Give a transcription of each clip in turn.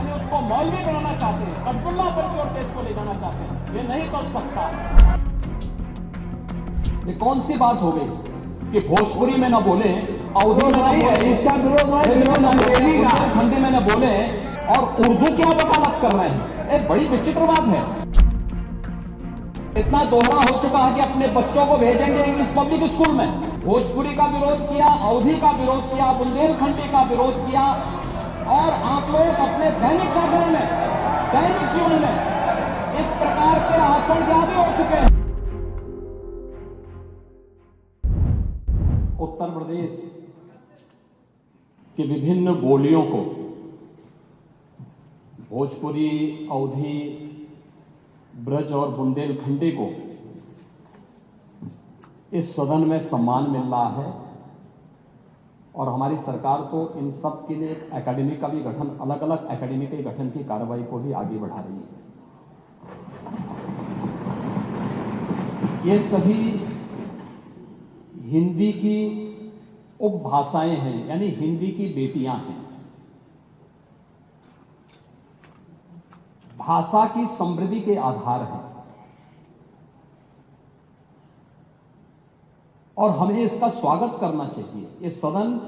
यानी उसको मौलवी बनाना चाहते हैं, अब्दुल्ला पर की ओर देश को ले जाना चाहते हैं। ये नहीं चल सकता। ये कौन सी बात हो गई कि भोजपुरी में न बोले, अवधी में न बोले, इसका विरोध खंडी में न बोले और उर्दू क्या वकालत कर रहे हैं। एक बड़ी विचित्र बात है। इतना दोहरा हो चुका है कि अपने बच्चों को भेजेंगे इंग्लिश पब्लिक स्कूल में। भोजपुरी का विरोध किया, अवधी का विरोध किया, बुंदेलखंडी का विरोध किया, और आप लोग अपने दैनिक जागरण में, दैनिक जीवन में इस प्रकार के आचरण के आदी हो चुके हैं। उत्तर प्रदेश की विभिन्न बोलियों को, भोजपुरी, अवधी, ब्रज और बुंदेलखंडी को इस सदन में सम्मान मिल रहा है, और हमारी सरकार को इन सब के लिए एक एकेडमी का भी गठन, अलग अलग एकेडमी के गठन की कार्रवाई को भी आगे बढ़ा रही है। ये सभी हिंदी की उपभाषाएं हैं, यानी हिंदी की बेटियां हैं। भाषा की समृद्धि के आधार है, और हमें इसका स्वागत करना चाहिए। ये सदन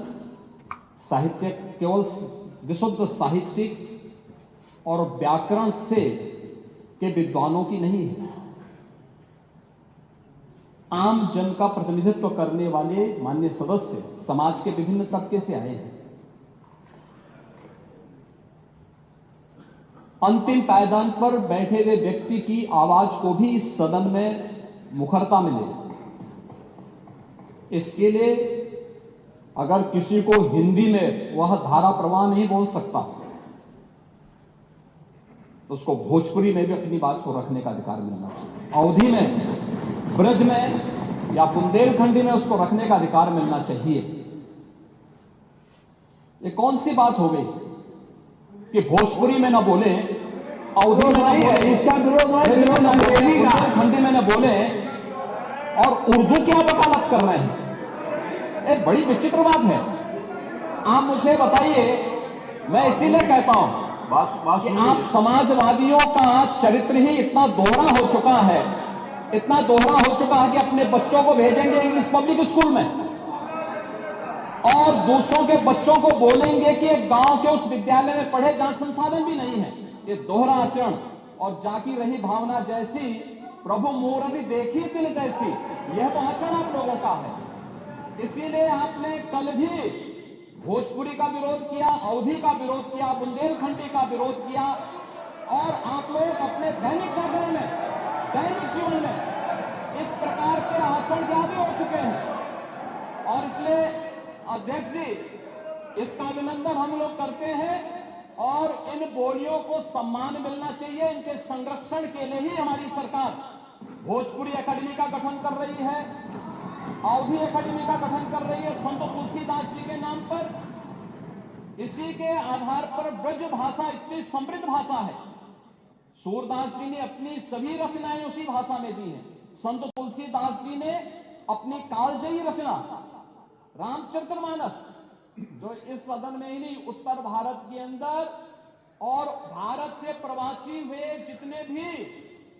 साहित्य केवल विशुद्ध साहित्यिक और व्याकरण से के विद्वानों की नहीं है, आम जन का प्रतिनिधित्व करने वाले माननीय सदस्य समाज के विभिन्न तबके से आए हैं। अंतिम पायदान पर बैठे हुए व्यक्ति की आवाज को भी इस सदन में मुखरता मिले, इसके लिए अगर किसी को हिंदी में वह धारा प्रवाह नहीं बोल सकता, तो उसको भोजपुरी में भी अपनी बात को रखने का अधिकार मिलना चाहिए। अवधी में, ब्रज में या बुंदेलखंडी में उसको रखने का अधिकार मिलना चाहिए। ये कौन सी बात हो गई कि भोजपुरी में न बोले, अवधी में न बोले, इसका विरोध खंडी में न बोले और उर्दू क्या वकालत कर रहे हैं। एक बड़ी विचित्र बात है। आप मुझे बताइए, मैं इसीलिए कहता हूं कि आप समाजवादियों का चरित्र ही इतना दोहरा हो चुका है, इतना दोहरा हो चुका है कि अपने बच्चों को भेजेंगे इंग्लिश पब्लिक स्कूल में और दूसरों के बच्चों को बोलेंगे कि एक गांव के उस विद्यालय में पढ़े जहां संसाधन भी नहीं है। ये दोहरा आचरण और जाकी रही भावना जैसी, प्रभु मूर्ति देखी दिल जैसी, यह तो आचरण आप लोगों का है। इसीलिए आपने कल भी भोजपुरी का विरोध किया, अवधी का विरोध किया, बुंदेलखंडी का विरोध किया, और आप लोग अपने दैनिक जागरण में, दैनिक जीवन में इस प्रकार के आचरण के आदी हो चुके हैं। और इसलिए अध्यक्ष जी, इसका अभिनंदन हम लोग करते हैं, और इन बोलियों को सम्मान मिलना चाहिए। इनके संरक्षण के लिए ही हमारी सरकार भोजपुरी एकेडमी का गठन कर रही है, अवधी एकेडमी का गठन कर रही है संत तुलसीदास जी के नाम पर। इसी के आधार पर ब्रज भाषा इतनी समृद्ध भाषा है। सूरदास जी ने अपनी सभी रचनाएं उसी भाषा में दी हैं। संत तुलसीदास जी ने अपनी कालजयी रचना रामचरितमानस, जो इस सदन में ही नहीं, उत्तर भारत के अंदर और भारत से प्रवासी हुए जितने भी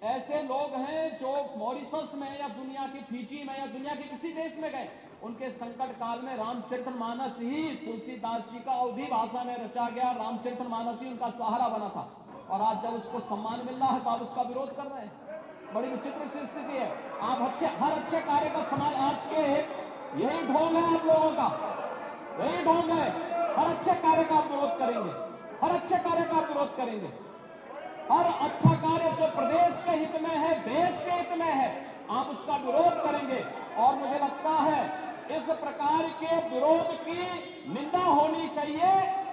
ऐसे लोग हैं जो मॉरिशस में या दुनिया की फिजी में या दुनिया के किसी देश में गए, उनके संकट काल में रामचरितमानस ही तुलसीदास जी का अवधी भाषा में रचा गया रामचरितमानस ही उनका सहारा बना था। और आज जब उसको सम्मान मिल रहा है तो आप उसका विरोध कर रहे हैं। बड़ी विचित्र सी स्थिति है। आप हर अच्छे कार्य का समाज, आज के यही ढोंग है आप लोगों का, यही ढोंग है। हर अच्छे कार्य का आप विरोध करेंगे, हर अच्छे कार्य का आप विरोध करेंगे। हर अच्छा कार्य जो प्रदेश के हित में है, देश के हित में है, आप उसका विरोध करेंगे। और मुझे लगता है इस प्रकार के विरोध की निंदा होनी चाहिए,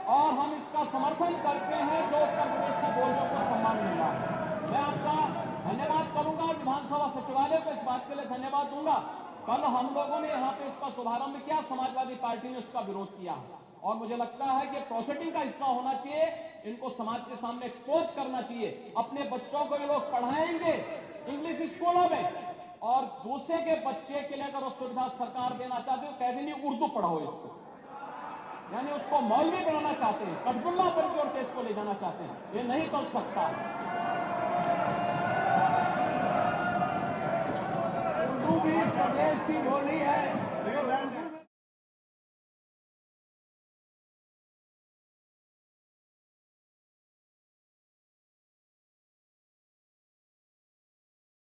और हम इसका समर्थन करते हैं जो उत्तर प्रदेश की बोलियों को सम्मान मिल रहा है। मैं आपका धन्यवाद करूंगा, विधानसभा सचिवालय को इस बात के लिए धन्यवाद दूंगा। कल हम लोगों ने यहाँ पे इसका शुभारंभ किया, समाजवादी पार्टी ने उसका विरोध किया, और मुझे लगता है कि प्रोसेसिंग का हिस्सा होना चाहिए। इनको समाज के सामने एक्सपोज करना चाहिए। अपने बच्चों को ये लोग पढ़ाएंगे इंग्लिश स्कूलों में, और दूसरे के बच्चे के लिए अगर वो सुविधा सरकार देना चाहती है, कह देनी उर्दू पढ़ाओ इसको। यानी उसको मौलवी बनाना चाहते हैं, कठपुल्ला पर की ओर देश को ले जाना चाहते हैं। ये नहीं चल सकता। उर्दू भी इस प्रदेश की बोली है।